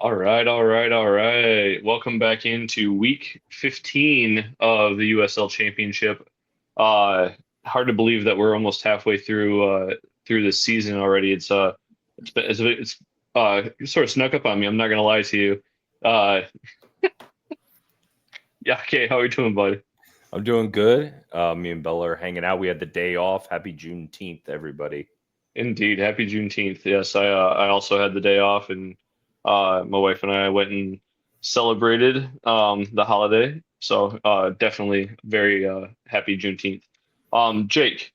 All right. Welcome back into week 15 of the USL Championship. Uh, Hard to believe that we're almost halfway through the season already. It's sort of snuck up on me. I'm not gonna lie to you. Uh, yeah, okay, how are you doing, buddy? I'm doing good. Me and Bella are hanging out. We had the day off. Happy Juneteenth, everybody. Indeed, happy Juneteenth. Yes, I also had the day off, and my wife and I went and celebrated the holiday. So definitely very happy Juneteenth. Jake,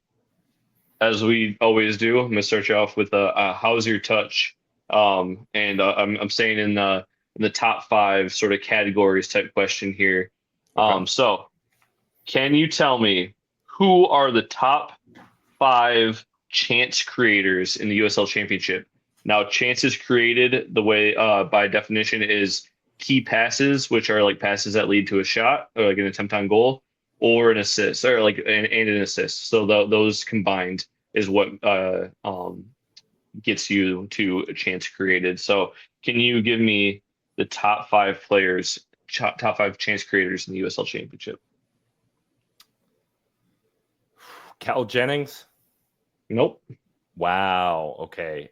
as we always do, I'm gonna start you off with how's your touch? And I'm saying in the top five sort of categories type question here. Okay. So can you tell me who are the top five chance creators in the USL Championship? Now, chances created, the way by definition is key passes, which are like passes that lead to a shot or like an attempt on goal, or an assist, or like and an assist. So those combined is what gets you to a chance created. So, can you give me the top five players, top five chance creators in the USL Championship? Cal Jennings. Nope. Wow. Okay.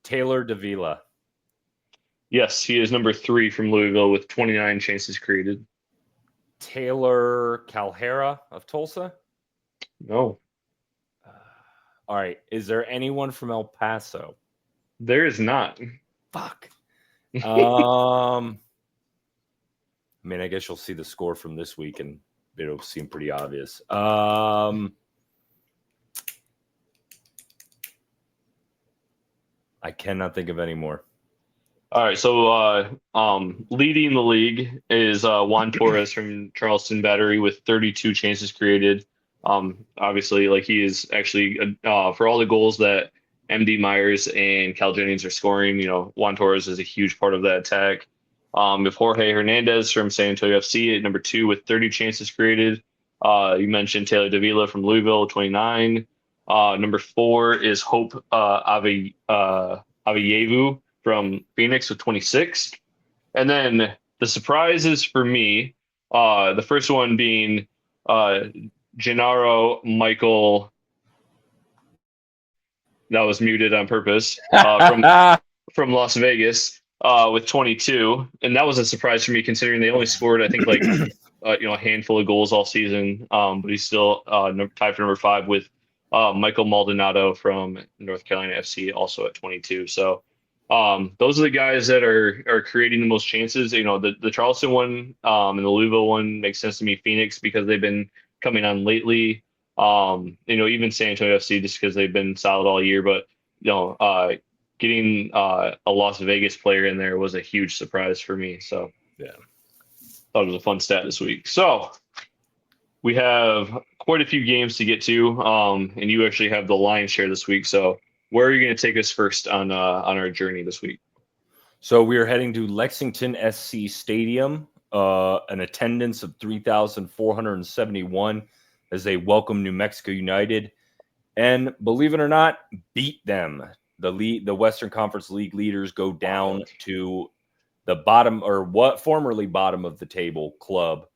Taylor Davila. Yes, he is number three from Louisville with 29 chances created. Taylor Calhera of Tulsa. No, All right. Is there anyone from El Paso? there is not. Fuck. I mean, I guess you'll see the score from this week, and it'll seem pretty obvious. I cannot think of any more. All right, so leading the league is Juan Torres from Charleston Battery with 32 chances created. Obviously, like he is actually for all the goals that MD Myers and Cal Jennings are scoring, Juan Torres is a huge part of that attack. With Jorge Hernandez from San Antonio FC at number two with 30 chances created. You mentioned Taylor Davila from Louisville, 29. Number four is Hope Aviyevu from Phoenix with 26. And then the surprises for me, the first one being Gennaro Michael, that was muted on purpose, from Las Vegas with 22. And that was a surprise for me considering they only scored, I think, like a handful of goals all season. But he's still tied for number five with Michael Maldonado from North Carolina FC, also at 22. So those are the guys that are creating the most chances. The Charleston one and the Louisville one makes sense to me. Phoenix because they've been coming on lately. Even San Antonio FC just because they've been solid all year. But getting a Las Vegas player in there was a huge surprise for me. So Yeah. thought it was a fun stat this week. So we have quite a few games to get to, and you actually have the lion's share this week. So where are you going to take us first on our journey this week? So we are heading to Lexington SC Stadium, an attendance of 3,471 as they welcome New Mexico United. And believe it or not, beat them. The Western Conference League leaders go down to the bottom, or what formerly bottom of the table club,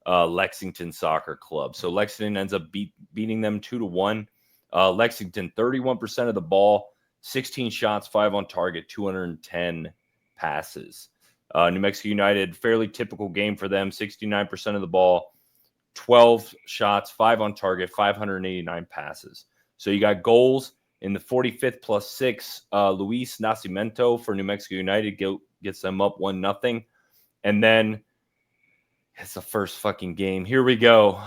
Lexington Soccer Club. So Lexington ends up beating them 2-1. Lexington 31% of the ball, 16 shots, 5 on target, 210 passes. New Mexico United, fairly typical game for them, 69% of the ball, 12 shots, 5 on target, 589 passes. So you got goals in the 45th plus 6. Luis Nascimento for New Mexico United gets them up 1-0. And then it's the first fucking game. Here we go.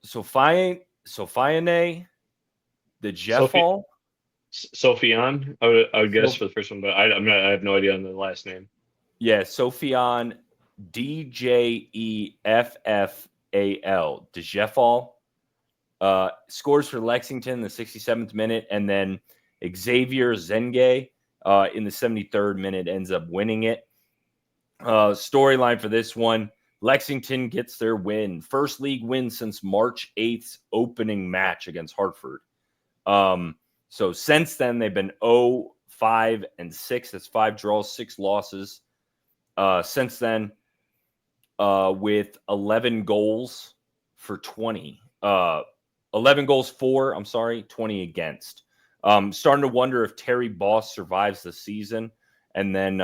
Sofiane, the Jeffal. Sofian, I would guess for the first one, but I I have no idea on the last name. Yeah, Sofian, Djeffal, DeJeffal, scores for Lexington in the 67th minute, and then Xavier Zenge in the 73rd minute ends up winning it. Storyline for this one, Lexington gets their win. First league win since March 8th's opening match against Hartford. So since then, they've been 0 5-6. That's 5 draws, 6 losses. Since then, with 11 goals for 20. 11 goals for, 20 against. Starting to wonder if Terry Boss survives the season. And then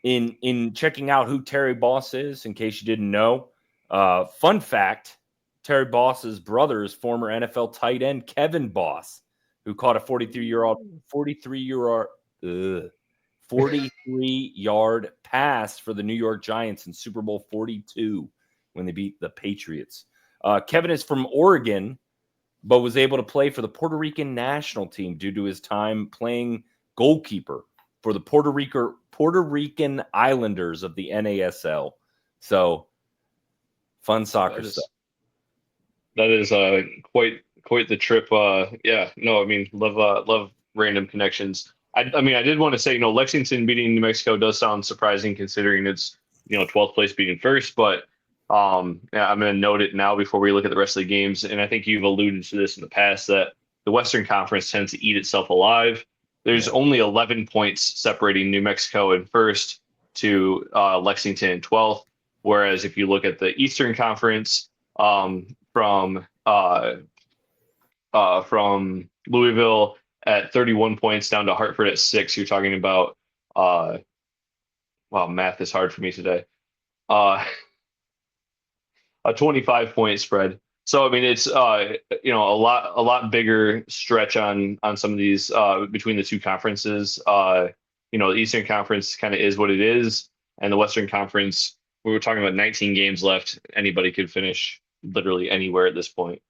in checking out who Terry Boss is, in case you didn't know, fun fact, Terry Boss's brother is former NFL tight end Kevin Boss, who caught a 43-yard pass for the New York Giants in Super Bowl 42 when they beat the Patriots. Kevin is from Oregon, but was able to play for the Puerto Rican national team due to his time playing goalkeeper for the Puerto Rican Islanders of the NASL. So, fun soccer stuff. That is quite the trip. Love random connections. I did want to say, Lexington beating New Mexico does sound surprising considering it's 12th place beating first, but I'm going to note it now before we look at the rest of the games. And I think you've alluded to this in the past that the Western Conference tends to eat itself alive. There's only 11 points separating New Mexico in first to Lexington in 12th. Whereas if you look at the Eastern Conference, from Louisville at 31 points down to Hartford at 6, you're talking about math is hard for me today. A 25-point spread. So it's a lot bigger stretch on some of these between the two conferences. The Eastern Conference kind of is what it is, and the Western Conference, we were talking about 19 games left. Anybody could finish literally anywhere at this point.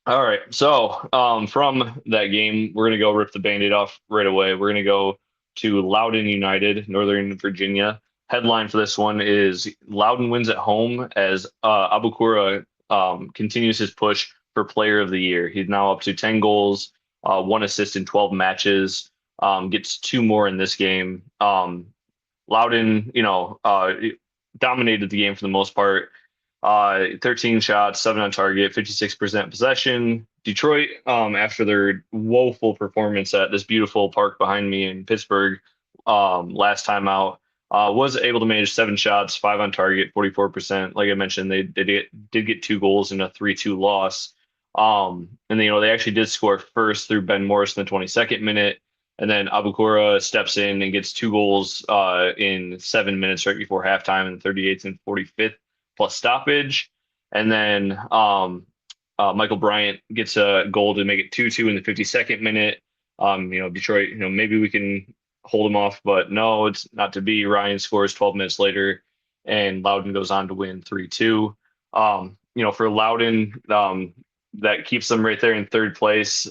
All right, so from that game, we're gonna go rip the Band-Aid off right away. We're gonna go to Loudoun United, Northern Virginia. Headline for this one is Loudoun wins at home as Abukura continues his push for Player of the Year. He's now up to 10 goals, 1 assist in 12 matches. Gets 2 more in this game. Loudoun, dominated the game for the most part. 13 shots, 7 on target, 56% possession. Detroit, after their woeful performance at this beautiful park behind me in Pittsburgh last time out, was able to manage 7 shots, 5 on target, 44%. Like I mentioned, they did get 2 goals in a 3-2 loss. And they actually did score first through Ben Morris in the 22nd minute. And then Abukura steps in and gets 2 goals in 7 minutes right before halftime in the 38th and 45th plus stoppage. And then Michael Bryant gets a goal to make it 2-2 in the 52nd minute. Detroit, maybe we can hold them off, but no, it's not to be. Ryan scores 12 minutes later, and Loudoun goes on to win 3-2. For Loudoun, that keeps them right there in third place.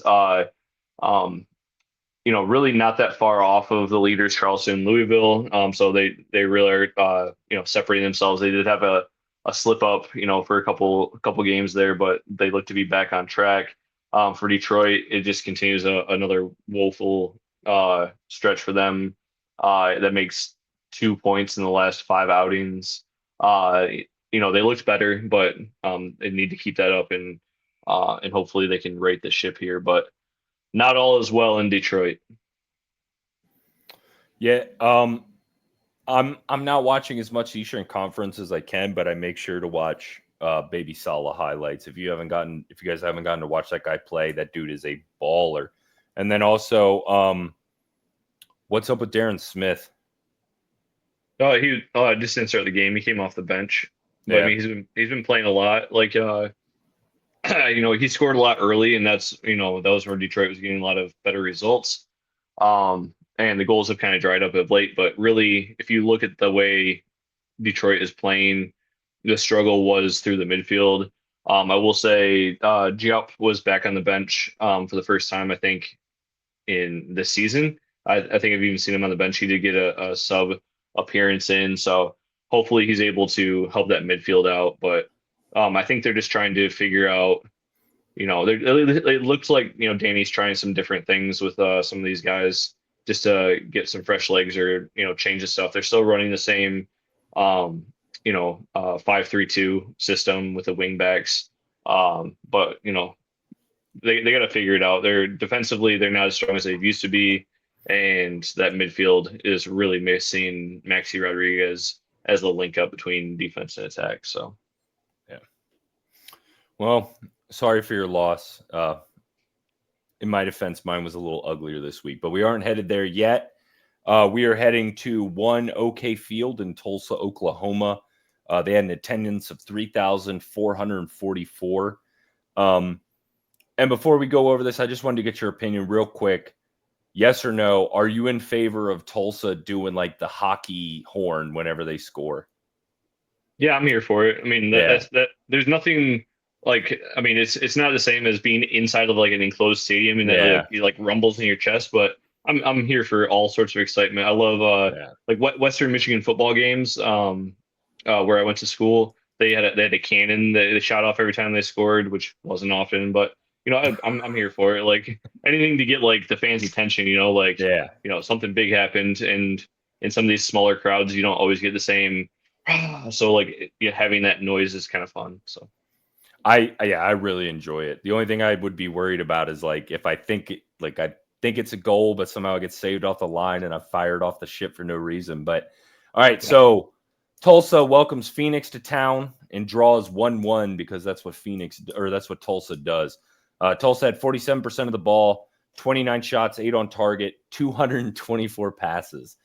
Really not that far off of the leaders, Charleston, Louisville. So they really are, separating themselves. They did have a slip up, for a couple games there, but they look to be back on track. For Detroit, it just continues another woeful stretch for them. That makes 2 points in the last 5 outings. They looked better, but they need to keep that up, and hopefully they can right the ship here. But not all is well in Detroit. Yeah, I'm not watching as much Eastern Conference as I can, but I make sure to watch Baby Salah highlights. If you guys haven't gotten to watch that guy play, that dude is a baller. And then also, what's up with Darren Smith? Oh, he just didn't start the game. He came off the bench. But, Yeah. he's been playing a lot. Like he scored a lot early, and that's that was where Detroit was getting a lot of better results. And the goals have kind of dried up of late. But really, if you look at the way Detroit is playing, the struggle was through the midfield. I will say Giup was back on the bench for the first time, I think, in this season. I think I've even seen him on the bench. He did get a sub appearance in, so hopefully he's able to help that midfield out. But I think they're just trying to figure out. It looks like Danny's trying some different things with some of these guys just to get some fresh legs or change the stuff. They're still running the same 5-3-2 system with the wing backs. But they got to figure it out. They're defensively, they're not as strong as they used to be, and that midfield is really missing Maxi Rodriguez as the link up between defense and attack. So Yeah. Well, sorry for your loss. In my defense, mine was a little uglier this week, but we aren't headed there yet. We are heading to One OK Field in Tulsa, Oklahoma. They had an attendance of 3,444. And before we go over this, I just wanted to get your opinion real quick. Yes or no? Are you in favor of Tulsa doing like the hockey horn whenever they score? yeah, I'm here for it. I mean, Yeah. that's that. There's nothing like. I mean, it's not the same as being inside of like an enclosed stadium and Yeah. it like rumbles in your chest. But I'm here for all sorts of excitement. I love Yeah. like Western Michigan football games. Where I went to school, they had a cannon that they shot off every time they scored, which wasn't often. But I'm here for it. Like anything to get like the fans' attention. Like Yeah. something big happened, and in some of these smaller crowds, you don't always get the same. So like having that noise is kind of fun. So I really enjoy it. The only thing I would be worried about is like if I think it's a goal, but somehow it gets saved off the line and I fired off the ship for no reason. But all right, yeah. so Tulsa welcomes Phoenix to town and draws 1-1 because that's what Tulsa does. Tulsa had 47% of the ball, 29 shots, 8 on target, 224 passes.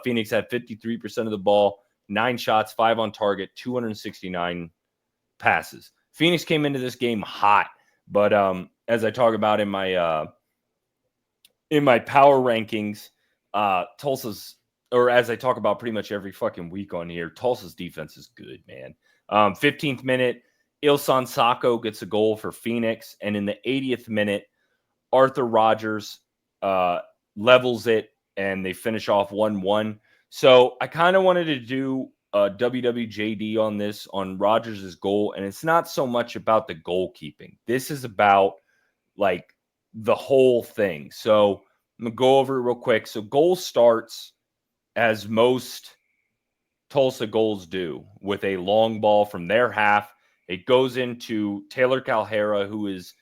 Phoenix had 53% of the ball, 9 shots, 5 on target, 269 passes. Phoenix came into this game hot, but as I talk about in my power rankings, Tulsa's, or as I talk about pretty much every fucking week on here, Tulsa's defense is good, man. 15th minute, Ilson Sacco gets a goal for Phoenix, and in the 80th minute, Arthur Rogers levels it, and they finish off 1-1. So I kind of wanted to do a WWJD on this, on Rogers' goal, and it's not so much about the goalkeeping. This is about like the whole thing. So I'm gonna go over it real quick. So goal starts as most Tulsa goals do, with a long ball from their half. It goes into Taylor Calhera, who is,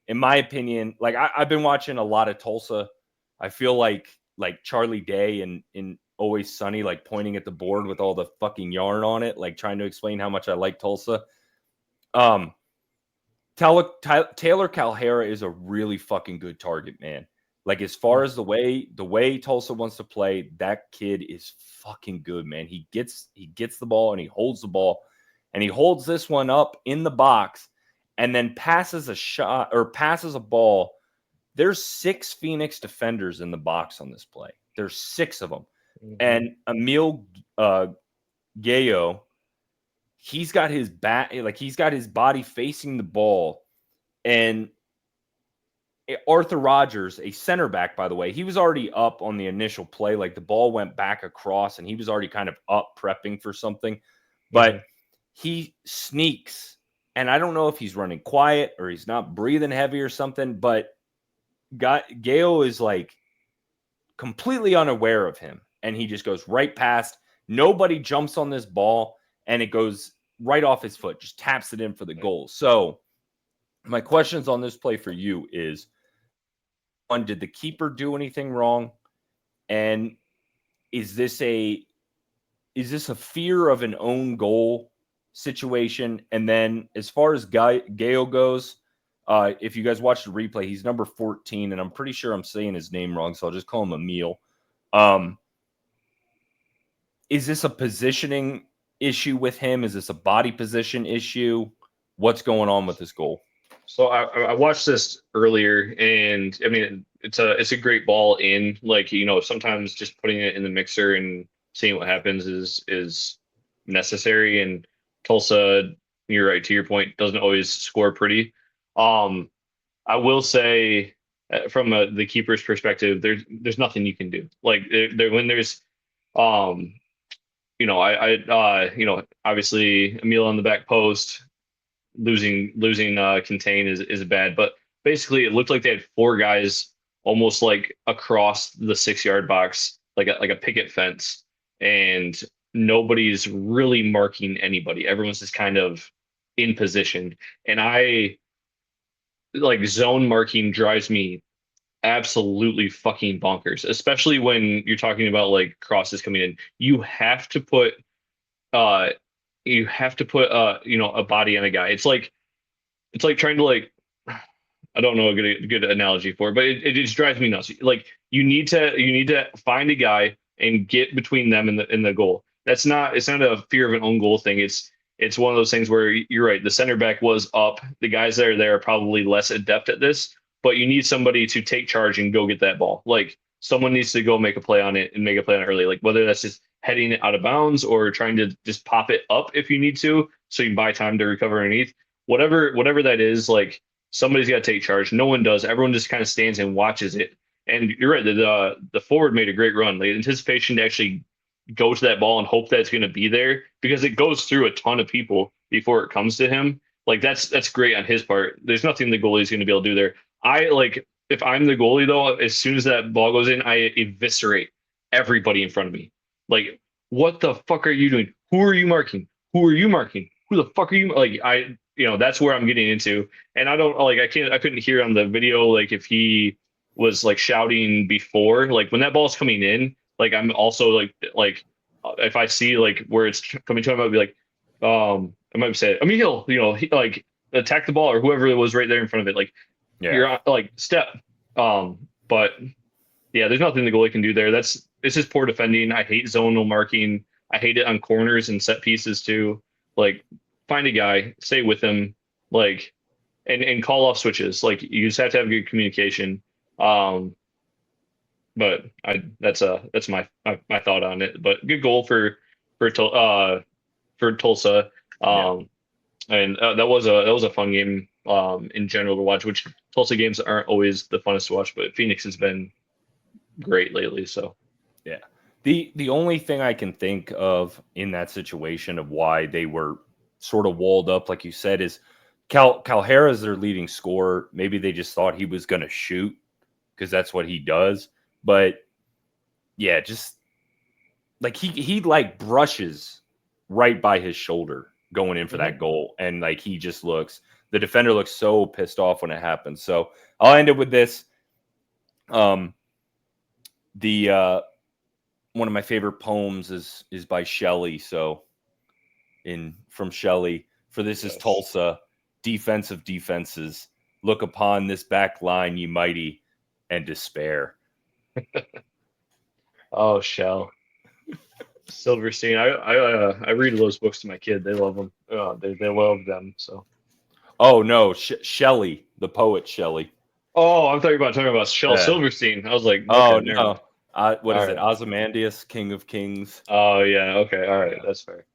in my opinion, like I've been watching a lot of Tulsa. I feel like Charlie Day and in Always Sunny, like pointing at the board with all the fucking yarn on it, like trying to explain how much I like Tulsa. Um, Taylor Calhera is a really fucking good target, man. Like as far as the way Tulsa wants to play, that kid is fucking good, man. He gets the ball and he holds the ball, and he holds this one up in the box and then passes a shot or passes a ball. There's 6 Phoenix defenders in the box on this play. There's 6 of them. Mm-hmm. And Emil Gayo, he's got his back, like he's got his body facing the ball, and Arthur Rogers, a center back, by the way, he was already up on the initial play. Like the ball went back across and he was already kind of up prepping for something, but he sneaks. And I don't know if he's running quiet or he's not breathing heavy or something, but Gale is like completely unaware of him. And he just goes right past. Nobody jumps on this ball and it goes right off his foot, just taps it in for the goal. So my questions on this play for you is, one, did the keeper do anything wrong? And is this a fear of an own goal situation? And then as far as Gale goes, if you guys watch the replay, he's number 14, and I'm pretty sure I'm saying his name wrong, so I'll just call him Emil. Is this a positioning issue with him? Is this a body position issue? What's going on with this goal? So I watched this earlier, and I mean it's a great ball in. Like sometimes just putting it in the mixer and seeing what happens is necessary. And Tulsa, you're right, to your point, doesn't always score pretty. I will say from the keeper's perspective, there's nothing you can do. Like when there's um obviously Emil on the back post losing contain is bad, but basically it looked like they had 4 guys almost like across the 6-yard box, like a picket fence, and nobody's really marking anybody. Everyone's just kind of in position, and like zone marking drives me absolutely fucking bonkers, especially when you're talking about like crosses coming in. Uh you have to put a body on a guy. It's like trying to like I don't know a good analogy for it, but it just drives me nuts. Like you need to find a guy and get between them and the goal. It's not a fear of an own goal thing. It's one of those things where you're right. The center back was up. The guys that are there are probably less adept at this, but you need somebody to take charge and go get that ball. Like someone needs to go make a play on it and make a play on it early. Like whether that's just heading it out of bounds or trying to just pop it up if you need to, so you buy time to recover underneath. Whatever that is, like somebody's got to take charge. No one does. Everyone just kind of stands and watches it. And you're right. The forward made a great run. The anticipation to actually go to that ball and hope that it's going to be there because it goes through a ton of people before it comes to him. Like that's great on his part. There's nothing the goalie's going to be able to do there. I like if I'm the goalie though, as soon as that ball goes in, I eviscerate everybody in front of me. Like, what the fuck are you doing? Who are you marking? Who are you marking? Who the fuck are you like? That's where I'm getting into, and I don't like I couldn't hear on the video like if he was like shouting before like when that ball's coming in like I'm also if I see like where it's coming to him, I'd be like I might say I mean he like attack the ball or whoever it was right there in front of it like Yeah. you're on like step but yeah there's nothing the goalie can do there. It's just poor defending. I hate zonal marking. I hate it on corners and set pieces too. Like find a guy, stay with him, like and call off switches. Like you just have to have good communication. Um, but that's my thought on it. But good goal for Tulsa. Yeah. Um, and that was a fun game in general to watch. Which Tulsa games aren't always the funnest to watch, but Phoenix has been great lately. So Yeah. The only thing I can think of in that situation of why they were sort of walled up, like you said, is Calhera is their leading scorer. Maybe they just thought he was going to shoot because that's what he does. But yeah, just like he like brushes right by his shoulder going in for Mhm. that goal, and like the defender looks so pissed off when it happens. So I'll end it with this. Um, the one of my favorite poems is by Shelley. So in from Shelley, for this is Yes. Tulsa, defense of defenses. Look upon this back line, ye mighty, and despair. Oh, Shell. Silverstein. I read those books to my kid. They love them. They love them. So. Oh no, Shelley, the poet Shelley. Oh, I'm talking about Shel Yeah. Silverstein. I was like, okay, Oh never mind. no. What All is it? right. Ozymandias, King of Kings. Oh yeah. Okay. All right. Yeah. That's fair.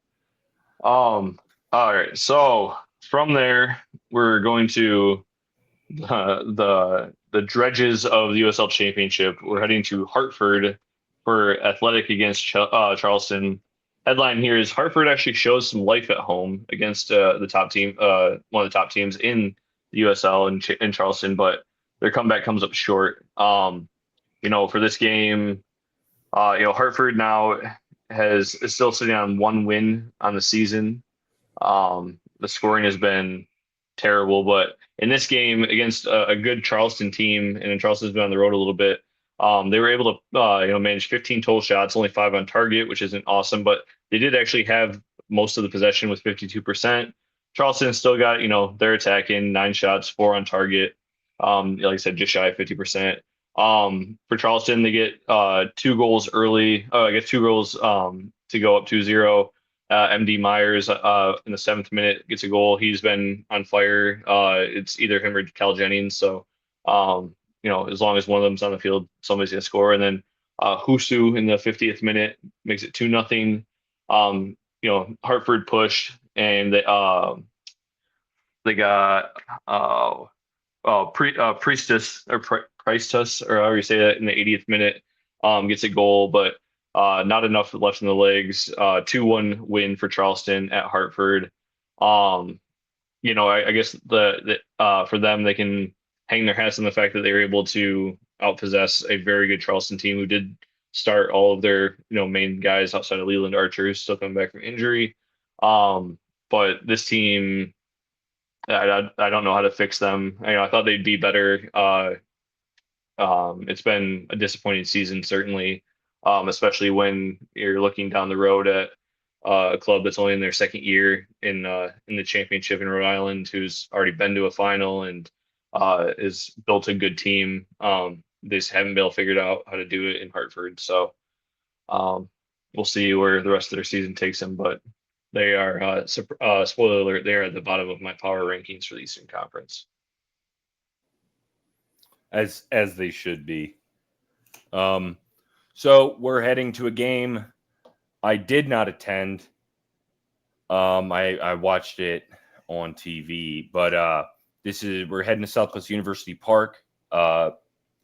All right. So from there, we're going to the dredges of the USL Championship. We're heading to Hartford for Athletic against Charleston. Headline here is Hartford actually shows some life at home against the top team, one of the top teams in the USL in Charleston, but their comeback comes up short. For this game, Hartford now is still sitting on one win on the season. The scoring has been terrible, but in this game against a good Charleston team, and Charleston's been on the road a little bit, they were able to manage 15 total shots, only 5 on target, which isn't awesome, but they did actually have most of the possession with 52%. Charleston still got they're attacking 9 shots, 4 on target. Like I said, just shy of 50%. For Charleston, they get 2 goals early. I guess 2 goals to go up 2-0. MD Myers in the 7th minute gets a goal. He's been on fire. It's either him or Cal Jennings. So, as long as one of them's on the field, somebody's gonna score. And then Husu in the 50th minute makes it 2-0. Hartford pushed and they got Priestess or Priestess or however you say that in the 80th minute gets a goal, but not enough left in the legs. 2-1 win for Charleston at Hartford. I guess for them they can hang their hats on the fact that they were able to outpossess a very good Charleston team who did start all of their main guys outside of Leland Archer, still coming back from injury. But this team I don't know how to fix them. I thought they'd be better. It's been a disappointing season, certainly, especially when you're looking down the road at a club that's only in their second year in the championship in Rhode Island, who's already been to a final and is built a good team. They just haven't been able to figure out how to do it in Hartford. So um, we'll see where the rest of their season takes them. But they are, spoiler alert, they are at the bottom of my power rankings for the Eastern Conference. As they should be. So we're heading to a game I did not attend. I watched it on TV, but we're heading to Southwest University Park.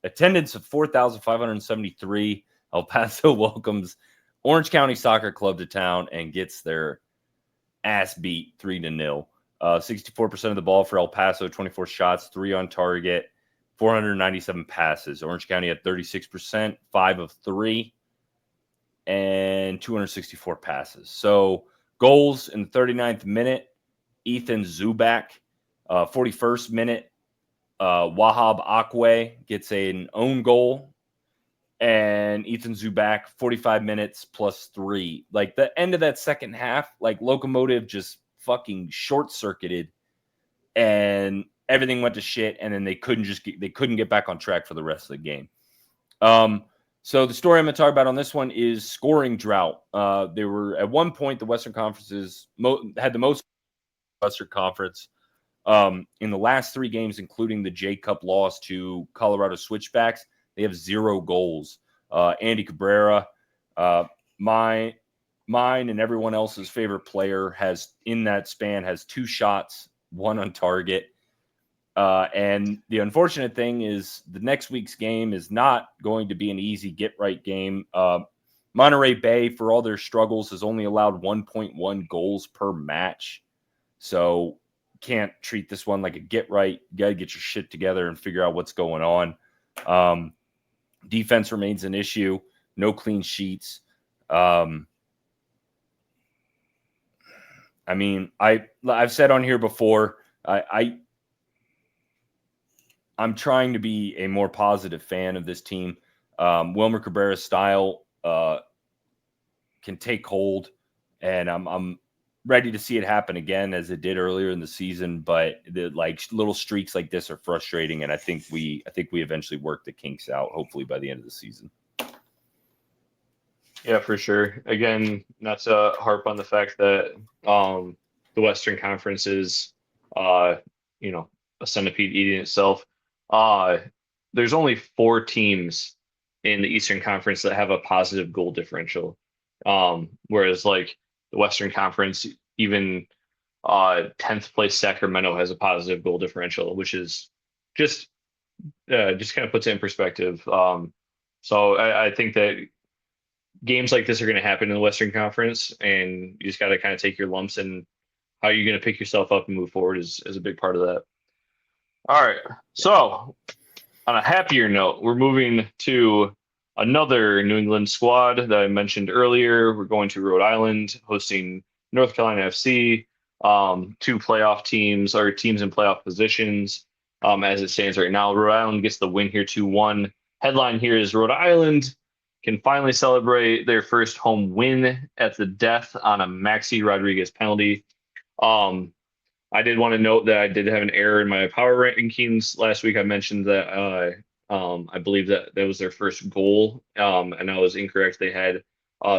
Attendance of 4,573. El Paso welcomes Orange County Soccer Club to town and gets their ass beat 3-0. 64% of the ball for El Paso, 24 shots, 3 on target, 497 passes. Orange County had 36%, 5 of 3, and 264 passes. So goals in the 39th minute, Ethan Zubak. 41st minute, Wahab Akwe gets an own goal. And Ethan Zubak, 45 minutes plus 3. Like the end of that second half, like Locomotive just fucking short-circuited and everything went to shit, and then they couldn't get back on track for the rest of the game. So the story I'm going to talk about on this one is scoring drought. They were at one point the Western Conferences had the most Western Conference in the last 3 games, including the J Cup loss to Colorado Switchbacks. They have 0 goals. Andy Cabrera, mine and everyone else's favorite player, has 2 shots, 1 on target. And the unfortunate thing is the next week's game is not going to be an easy get-right game. Monterey Bay, for all their struggles, has only allowed 1.1 goals per match. So can't treat this one like a get-right. You got to get your shit together and figure out what's going on. Defense remains an issue. No clean sheets. I mean, I've said on here before, I'm trying to be a more positive fan of this team. Wilmer Cabrera's style can take hold, and I'm ready to see it happen again as it did earlier in the season. But the little streaks like this are frustrating, and I think we eventually work the kinks out. Hopefully by the end of the season. Yeah, for sure. Again, not to harp on the fact that the Western Conference is, uh, a centipede eating itself. Uh, there's only 4 teams in the Eastern Conference that have a positive goal differential. Whereas like the Western Conference, even 10th place Sacramento has a positive goal differential, which is just kind of puts it in perspective. So I think that games like this are going to happen in the Western Conference, and you just got to kind of take your lumps, and how you're going to pick yourself up and move forward is a big part of that. All right. So, on a happier note, we're moving to another New England squad that I mentioned earlier. We're going to Rhode Island, hosting North Carolina FC, 2 playoff teams, or teams in playoff positions as it stands right now. Rhode Island gets the win here 2-1. Headline here is Rhode Island can finally celebrate their first home win at the death on a Maxi Rodriguez penalty. I did want to note that I did have an error in my power rankings last week. I mentioned that I believe that was their first goal, and I was incorrect. They had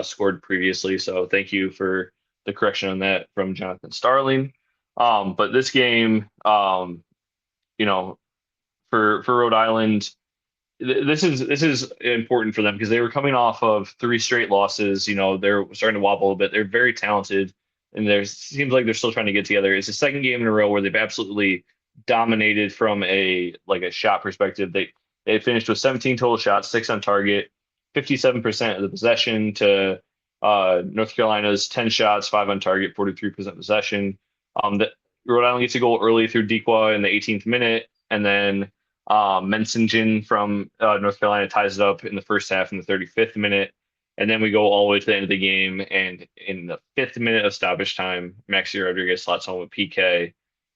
scored previously, so thank you for the correction on that from Jonathan Starling. But this game, for Rhode Island, this is important for them because they were coming off of 3 straight losses. They're starting to wobble a bit. They're very talented, and there seems like they're still trying to get together. It's the second game in a row where they've absolutely dominated from a shot perspective. They finished with 17 total shots, 6 on target, 57% of the possession to North Carolina's 10 shots, 5 on target, 43% possession. That Rhode Island gets a goal early through Dequa in the 18th minute, and then Mensingen from North Carolina ties it up in the first half in the 35th minute. And then we go all the way to the end of the game. And in the 5th minute of stoppage time, Maxi Rodriguez slots home with PK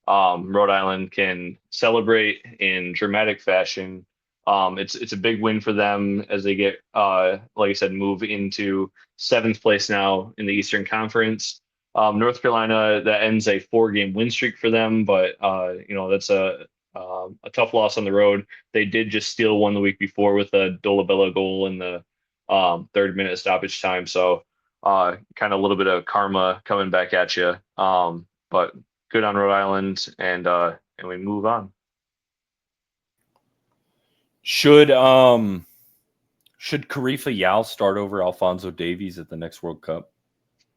Rhode Island can celebrate in dramatic fashion. It's a big win for them as they get, like I said, move into seventh place now in the Eastern Conference. North Carolina, that ends a 4-game win streak for them, but that's a tough loss on the road. They did just steal one the week before with a Dolabella goal in the third minute stoppage time. So kind of a little bit of karma coming back at you. But good on Rhode Island, and we move on. Should Karifa Yao start over Alfonso Davies at the next World Cup?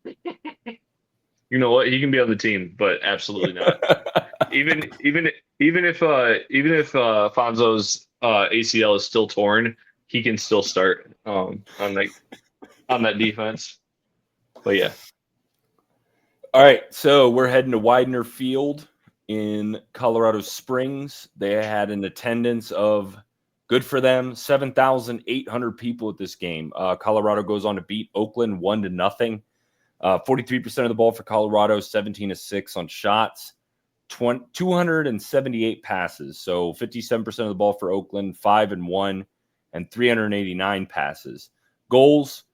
You know what? He can be on the team, but absolutely not. even if Fonzo's ACL is still torn, he can still start on that defense. But yeah. All right, so we're heading to Widener Field in Colorado Springs. They had an attendance of, good for them, 7,800 people at this game. Colorado goes on to beat Oakland 1-0. 43% of the ball for Colorado, 17-6 on shots, 278 passes. So 57% of the ball for Oakland, 5-1, and 389 passes. Goals,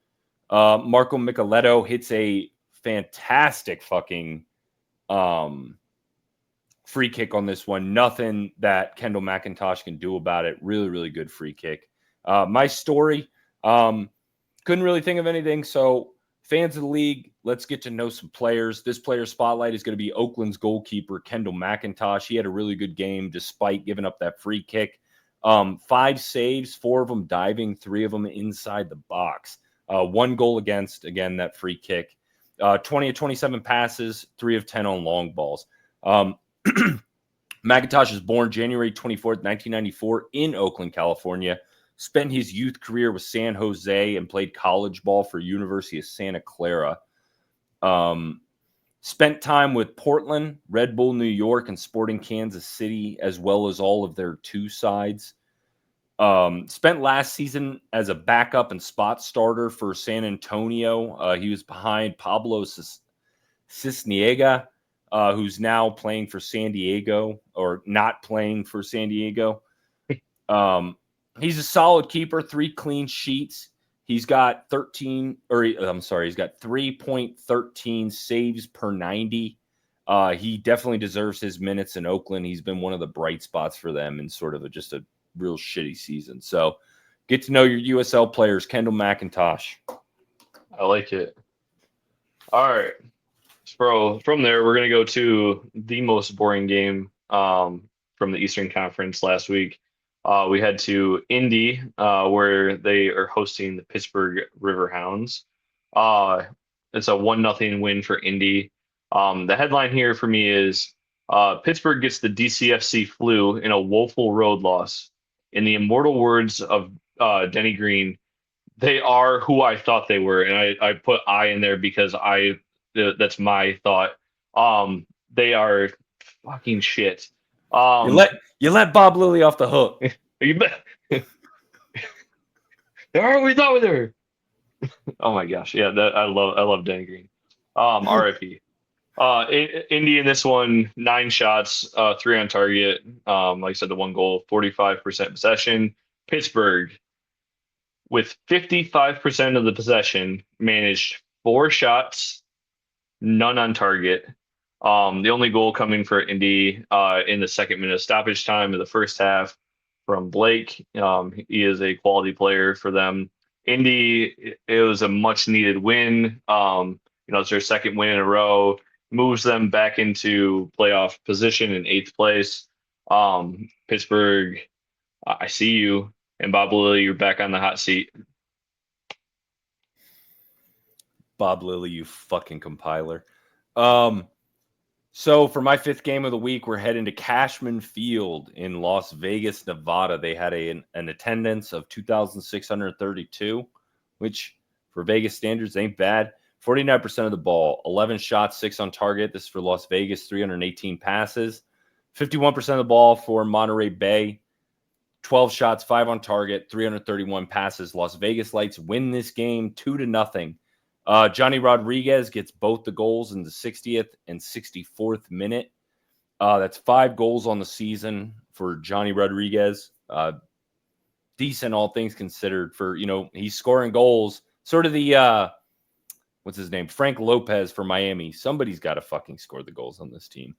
Marco Micheletto hits a fantastic fucking free kick on this one. Nothing that Kendall McIntosh can do about it. Really, really good free kick. My story, couldn't really think of anything. So fans of the league, let's get to know some players. This player spotlight is going to be Oakland's goalkeeper, Kendall McIntosh. He had a really good game despite giving up that free kick. 5 saves, 4 of them diving, 3 of them inside the box. 1 goal against, again, that free kick. 20 of 27 passes, 3 of 10 on long balls. McIntosh was born January 24th, 1994 in Oakland, California. Spent his youth career with San Jose and played college ball for University of Santa Clara. Spent time with Portland, Red Bull New York, and Sporting Kansas City, as well as all of their 2 sides. Spent last season as a backup and spot starter for San Antonio. He was behind Pablo Cisniega, who's now playing for San Diego, or not playing for San Diego. He's a solid keeper, 3 clean sheets. He's got 3.13 saves per 90. He definitely deserves his minutes in Oakland. He's been one of the bright spots for them in sort of just a real shitty season. So get to know your USL players, Kendall McIntosh. I like it. All right. So from there, we're going to go to the most boring game from the Eastern Conference last week. We head to Indy, where they are hosting the Pittsburgh Riverhounds. It's a 1-0 win for Indy. The headline here for me is Pittsburgh gets the DCFC flu in a woeful road loss. In the immortal words of Denny Green, they are who I thought they were, and I put I in there because that's my thought. They are fucking shit. You let Bob Lilly off the hook. You bet. They are we thought we were. Oh my gosh, yeah, I love Danny Green. RIP. Indy in this one, 9 shots, 3 on target. Like I said, the 1 goal, 45% possession. Pittsburgh, with 55% of the possession, managed 4 shots, none on target. The only goal coming for Indy in the 2nd minute of stoppage time of the first half from Blake. He is a quality player for them. Indy, it was a much needed win. It's their 2nd win in a row, moves them back into playoff position in 8th place. Pittsburgh, I see you, and Bob Lilly, you're back on the hot seat. Bob Lilly, you fucking compiler. So for my 5th game of the week, we're heading to Cashman Field in Las Vegas, Nevada. They had an attendance of 2,632, which for Vegas standards ain't bad. 49% of the ball, 11 shots, 6 on target. This is for Las Vegas, 318 passes. 51% of the ball for Monterey Bay, 12 shots, 5 on target, 331 passes. Las Vegas Lights win this game 2-0. Johnny Rodriguez gets both the goals in the 60th and 64th minute. That's 5 goals on the season for Johnny Rodriguez. Decent, all things considered. For he's scoring goals. Sort of the what's his name, Frank Lopez for Miami. Somebody's got to fucking score the goals on this team.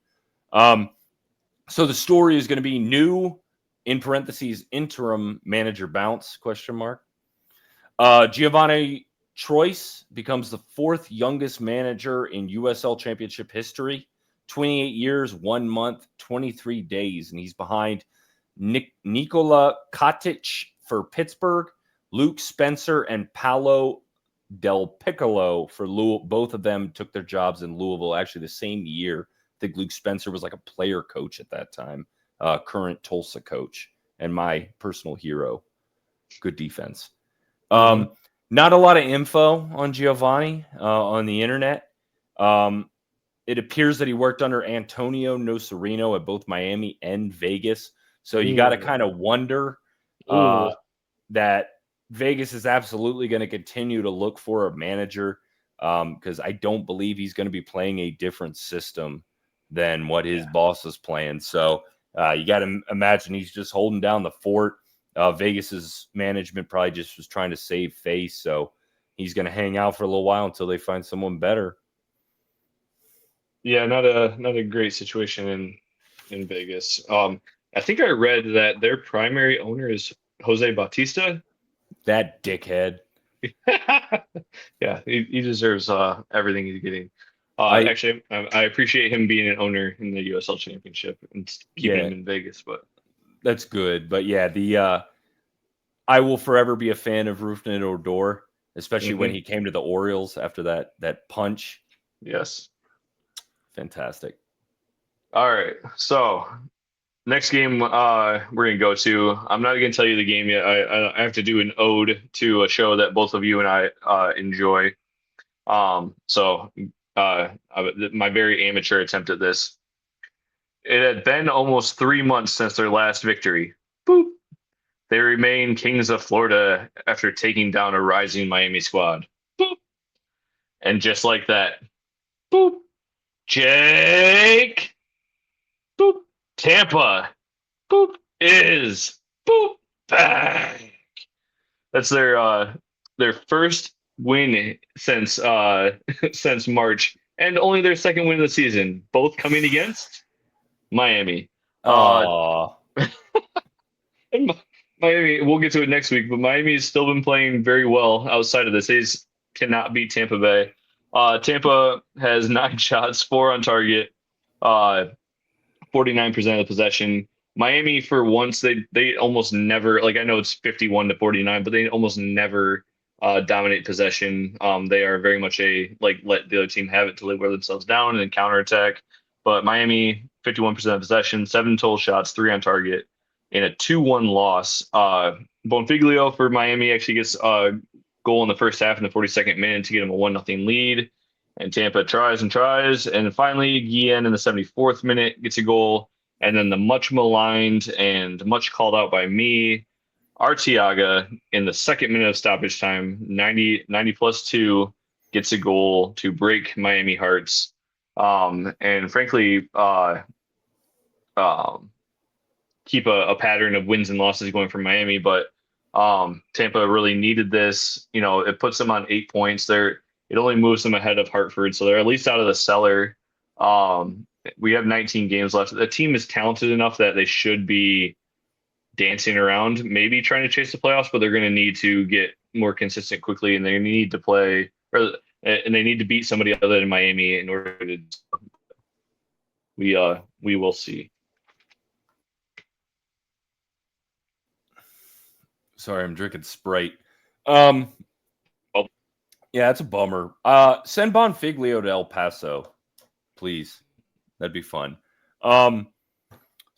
So the story is going to be new, in parentheses, interim manager bounce, ? Giovanni Troyes becomes the 4th youngest manager in USL Championship history. 28 years, 1 month, 23 days. And he's behind Nikola Katic for Pittsburgh, Luke Spencer, and Paolo Del Piccolo for Louisville. Both of them took their jobs in Louisville actually the same year. I think Luke Spencer was like a player coach at that time, current Tulsa coach, and my personal hero. Good defense. Not a lot of info on Giovanni on the internet. It appears that he worked under Antonio Nocerino at both Miami and Vegas. So you got to kind of wonder that Vegas is absolutely going to continue to look for a manager because I don't believe he's going to be playing a different system than what his boss is playing. So you got to imagine he's just holding down the fort. Vegas's management probably just was trying to save face. So he's going to hang out for a little while until they find someone better. Yeah, not a great situation in Vegas. I think I read that their primary owner is Jose Bautista. That dickhead. Yeah, he deserves everything he's getting. Actually, I appreciate him being an owner in the USL Championship and keeping him in Vegas. But that's good. But yeah, I will forever be a fan of Rougned Odor, especially when he came to the Orioles after that punch. Yes, fantastic. All right, so next game we're gonna go to. I'm not gonna tell you the game yet. I have to do an ode to a show that both of you and I enjoy. So my very amateur attempt at this. It had been almost 3 months since their last victory. Boop. They remain kings of Florida after taking down a rising Miami squad. Boop. And just like that, boop. Jake. Boop. Tampa. Boop. Is boop back. That's their first win since since March, and only their second win of the season. Both coming against Miami. And Miami, we'll get to it next week, but Miami's still been playing very well outside of this. They cannot beat Tampa Bay. Tampa has 9 shots, 4 on target, 49% of the possession. Miami, for once, they almost never, like, I know it's 51-49, but they almost never dominate possession. They are very much let the other team have it till they wear themselves down and then counterattack. But Miami, 51% of possession, 7 total shots, 3 on target, in a 2-1 loss. Bonfiglio for Miami actually gets a goal in the first half in the 42nd minute to get him a 1-0 lead. And Tampa tries and tries. And finally, Guillen in the 74th minute gets a goal. And then the much maligned and much called out by me, Arteaga, in the 2nd minute of stoppage time, 90+2, gets a goal to break Miami hearts. And frankly, keep a pattern of wins and losses going for Miami. But Tampa really needed this. It puts them on 8 points. It only moves them ahead of Hartford, so they're at least out of the cellar. We have 19 games left. The team is talented enough that they should be dancing around, maybe trying to chase the playoffs, but they're going to need to get more consistent quickly, and they need to play, and they need to beat somebody other than Miami in order to. We will see. Sorry, I'm drinking Sprite. Yeah, it's a bummer. Send Bonfiglio to El Paso, please. That'd be fun.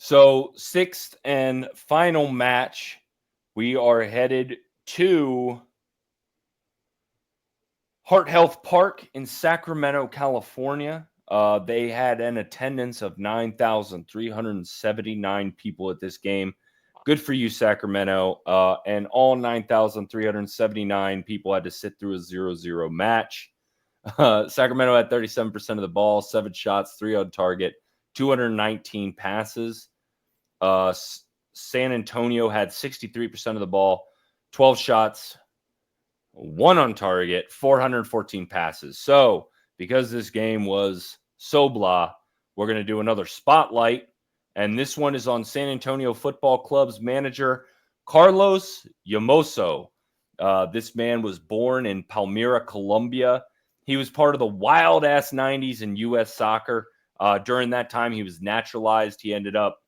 So 6th and final match, we are headed to Heart Health Park in Sacramento, California. They had an attendance of 9,379 people at this game. Good for you, Sacramento. And all 9,379 people had to sit through a 0-0 match. Sacramento had 37% of the ball, 7 shots, 3 on target, 219 passes. San Antonio had 63% of the ball, 12 shots, 1 on target, 414 passes. So because this game was so blah, we're going to do another spotlight. And this one is on San Antonio Football Club's manager, Carlos Yamoso. This man was born in Palmyra, Colombia. He was part of the wild-ass 90s in U.S. soccer. During that time, he was naturalized. He ended up,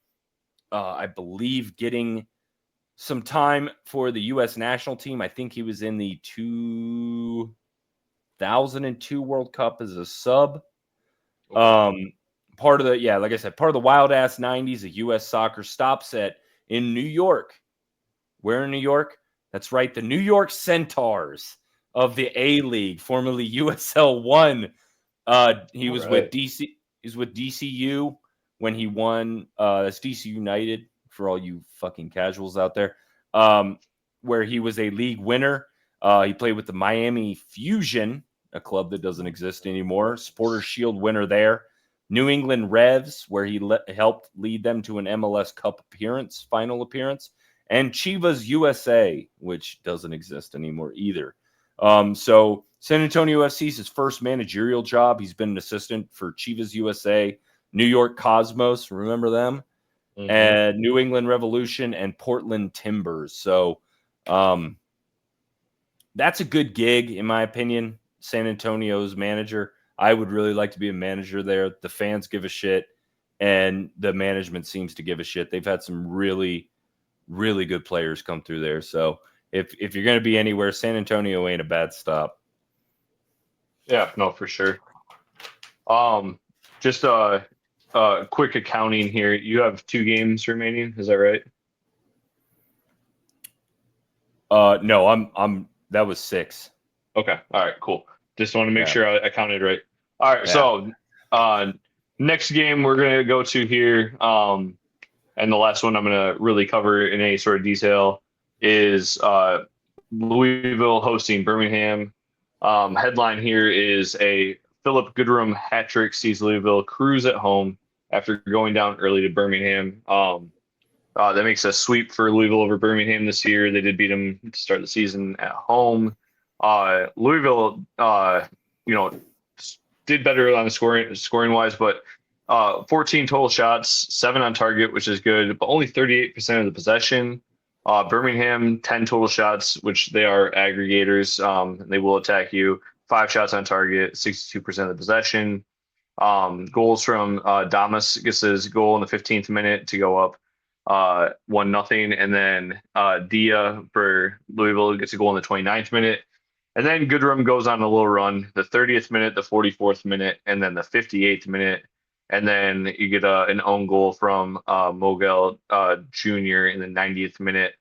I believe, getting some time for the U.S. national team. I think he was in the 2002 World Cup as a sub. Part of the, like I said, part of the wild-ass 90s of U.S. soccer. Stops in New York. Where in New York? That's right, the New York Centaurs of the A-League, formerly USL-1. He was with DC. He's with DCU when he won. That's DC United for all you fucking casuals out there. Where he was a league winner. He played with the Miami Fusion, a club that doesn't exist anymore. Supporters Shield winner there. New England Revs, where he helped lead them to an MLS Cup final appearance. And Chivas USA, which doesn't exist anymore either. So San Antonio FC is his first managerial job. He's been an assistant for Chivas USA, New York Cosmos, remember them? Mm-hmm. And New England Revolution and Portland Timbers. So that's a good gig, in my opinion, San Antonio's manager. I would really like to be a manager there. The fans give a shit, and the management seems to give a shit. They've had some really good players come through there. So if you're going to be anywhere, San Antonio ain't a bad stop. Yeah, no, for sure. Just quick accounting here. You have 2 games remaining. Is that right? No, I'm that was 6. Okay. All right, cool. Just want to make sure I counted right. All right. So, next game we're going to go to here, and the last one I'm going to really cover in any sort of detail is Louisville hosting Birmingham. Headline here is a Philip Goodrum hat trick sees Louisville cruise at home after going down early to Birmingham. That makes a sweep for Louisville over Birmingham this year. They did beat them to start the season at home. Louisville, did better on the scoring wise, but 14 total shots, 7 on target, which is good, but only 38% of the possession. Birmingham, 10 total shots, which they are aggregators. They will attack you. 5 shots on target, 62% of the possession. Goals from Damas gets his goal in the 15th minute to go up 1-0. And then Dia for Louisville gets a goal in the 29th minute. And then Goodrum goes on a little run, the 30th minute, the 44th minute, and then the 58th minute. And then you get an own goal from Mogel Jr. in the 90th minute.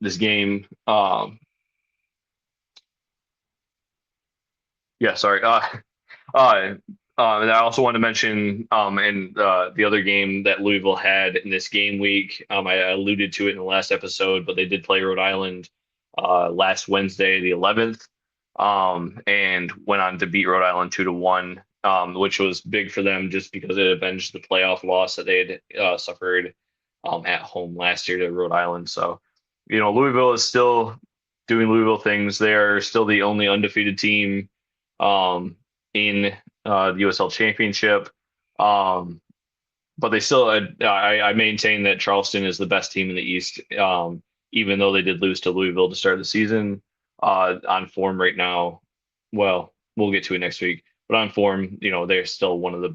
This game, and I also want to mention in the other game that Louisville had in this game week. I alluded to it in the last episode, but they did play Rhode Island last Wednesday, the 11th, and went on to beat Rhode Island 2-1, which was big for them just because it avenged the playoff loss that they had suffered at home last year to Rhode Island. So, Louisville is still doing Louisville things. They are still the only undefeated team in the USL Championship. But they still, I maintain that Charleston is the best team in the East, even though they did lose to Louisville to start the season. On form right now, well, we'll get to it next week. But on form, they're still one of the,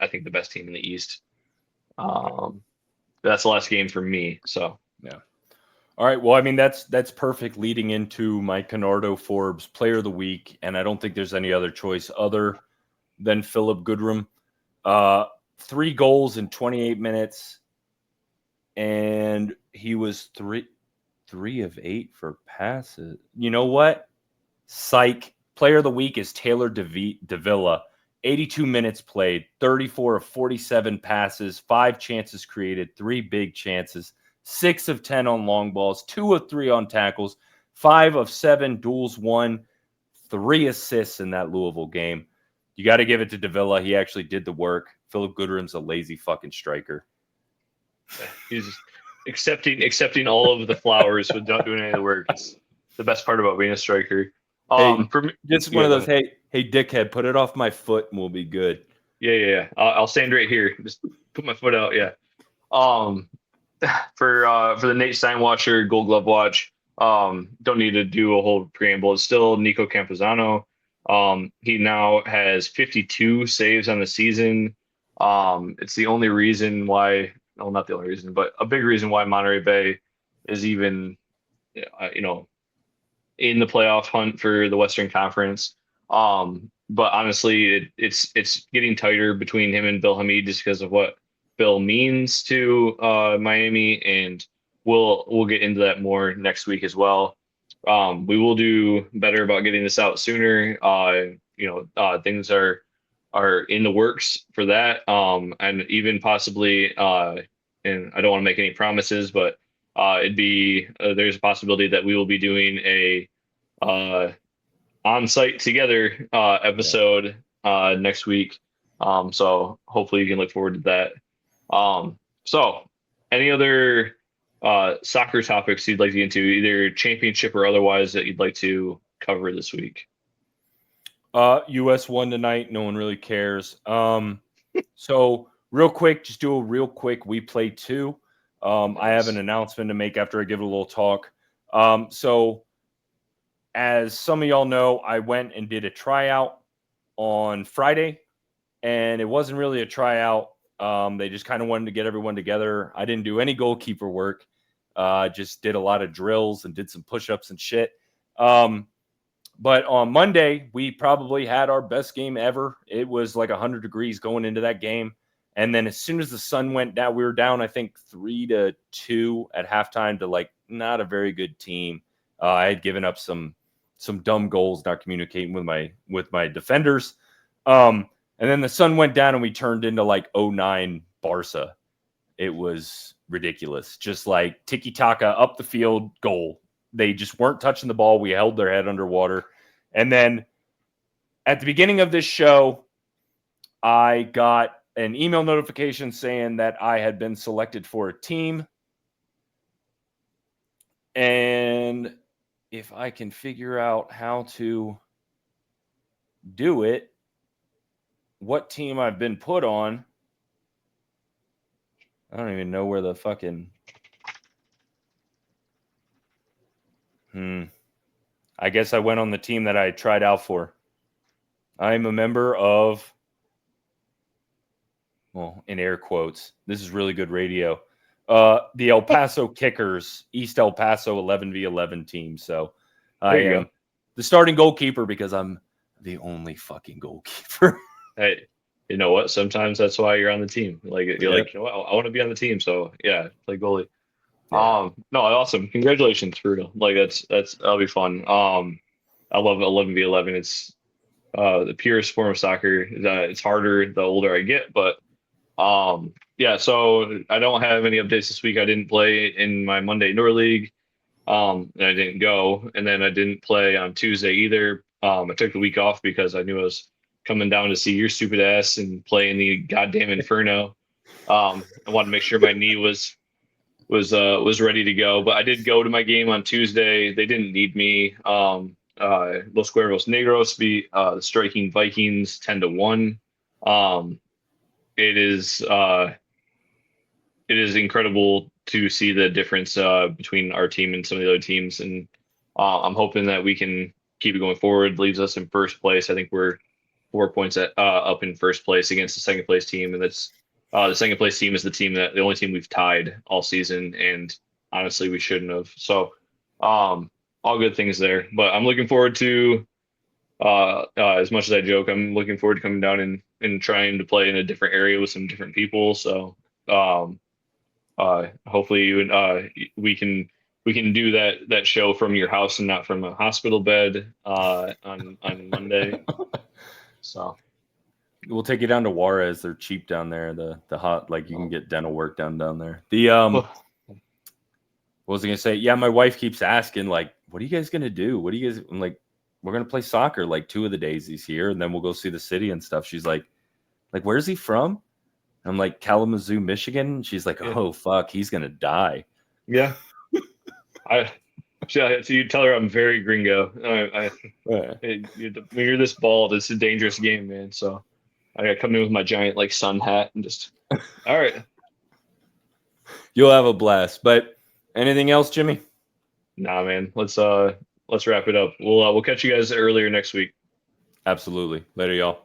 I think, the best team in the East. That's the last game for me. So yeah. All right. Well, I mean, that's perfect leading into my Canardo Forbes Player of the Week, and I don't think there's any other choice other than Philip Goodrum. 3 goals in 28 minutes, and he was 3 of 8 for passes. You know what? Psych. Player of the Week is Taylor Davila. 82 minutes played, 34 of 47 passes, 5 chances created, 3 big chances, 6 of 10 on long balls, 2 of 3 on tackles, 5 of 7 duels won, 3 assists in that Louisville game. You got to give it to Davila. He actually did the work. Philip Goodrum's a lazy fucking striker. He's just accepting all of the flowers without doing any of the work. It's the best part about being a striker. Hey, For me, just one of those. Hey, dickhead, put it off my foot and we'll be good. Yeah. I'll stand right here. Just put my foot out. Yeah. Um, for the Nate Steinwatcher Gold Glove watch, don't need to do a whole preamble. It's still Nico Campuzano. He now has 52 saves on the season. It's the only reason why, well, not the only reason, but a big reason why Monterey Bay is even, in the playoff hunt for the Western Conference. But honestly, it's getting tighter between him and Bill Hamid just because of what Bill means to Miami, and we'll get into that more next week as well. We will do better about getting this out sooner. Things are in the works for that, and even possibly, and I don't want to make any promises, but there's a possibility that we will be doing a on-site together episode next week. So hopefully you can look forward to that. So any other soccer topics you'd like to get into, either championship or otherwise, that you'd like to cover this week? US won tonight. No one really cares. So real quick, just do a real quick We Play 2. I have an announcement to make after I give it a little talk. So as some of y'all know, I went and did a tryout on Friday, and it wasn't really a tryout. They just kind of wanted to get everyone together. I didn't do any goalkeeper work. Just did a lot of drills and did some push-ups and shit. But on Monday, we probably had our best game ever. It was like 100 degrees going into that game. And then as soon as the sun went down, we were down, I think, 3-2 at halftime to like not a very good team. I had given up some dumb goals, not communicating with my defenders. And then the sun went down and we turned into like 09 Barca. It was ridiculous. Just like tiki-taka up the field, goal. They just weren't touching the ball. We held their head underwater. And then at the beginning of this show, I got an email notification saying that I had been selected for a team. And if I can figure out how to do it, what team I've been put on, I don't even know where the fucking... I guess I went on the team that I tried out for. I'm a member of, well, in air quotes, this is really good radio, the El Paso Kickers, East El Paso 11v11 team. So I am the starting goalkeeper because I'm the only fucking goalkeeper. Hey, you know what? Sometimes that's why you're on the team. Like you're like, you know what? I want to be on the team. So yeah, play goalie. Yeah. No, awesome. Congratulations for real. Like that'll be fun. I love 11v11. It's the purest form of soccer. It's harder the older I get, but yeah. So I don't have any updates this week. I didn't play in my Monday indoor league, and I didn't go, and then I didn't play on Tuesday either. I took the week off because I knew I was coming down to see your stupid ass and play in the goddamn Inferno. I wanted to make sure my knee was ready to go, but I did go to my game on Tuesday. They didn't need me. Los Cuervos Negros beat the Striking Vikings 10-1. It is incredible to see the difference between our team and some of the other teams, and I'm hoping that we can keep it going forward. Leaves us in first place. I think we're 4 points up in first place against the second place team, and that's the second place team is the only team we've tied all season, and honestly, we shouldn't have. So, all good things there. But I'm looking forward to, as much as I joke, I'm looking forward to coming down and trying to play in a different area with some different people. So, hopefully, we can do that show from your house and not from a hospital bed on Monday. So. We'll take you down to Juarez. They're cheap down there. The hot, like you can get dental work done down there. What was I gonna say? Yeah, my wife keeps asking, like, what are you guys gonna do? I'm like, we're gonna play soccer like 2 of the days he's here, and then we'll go see the city and stuff. She's like, where's he from? I'm like, Kalamazoo, Michigan. She's like, oh fuck, he's gonna die. Yeah. So you tell her I'm very gringo. When you're this bald, it's a dangerous game, man. So I got to come in with my giant like sun hat and just. All right. You'll have a blast. But anything else, Jimmy? Nah, man. Let's wrap it up. We'll catch you guys earlier next week. Absolutely. Later, y'all.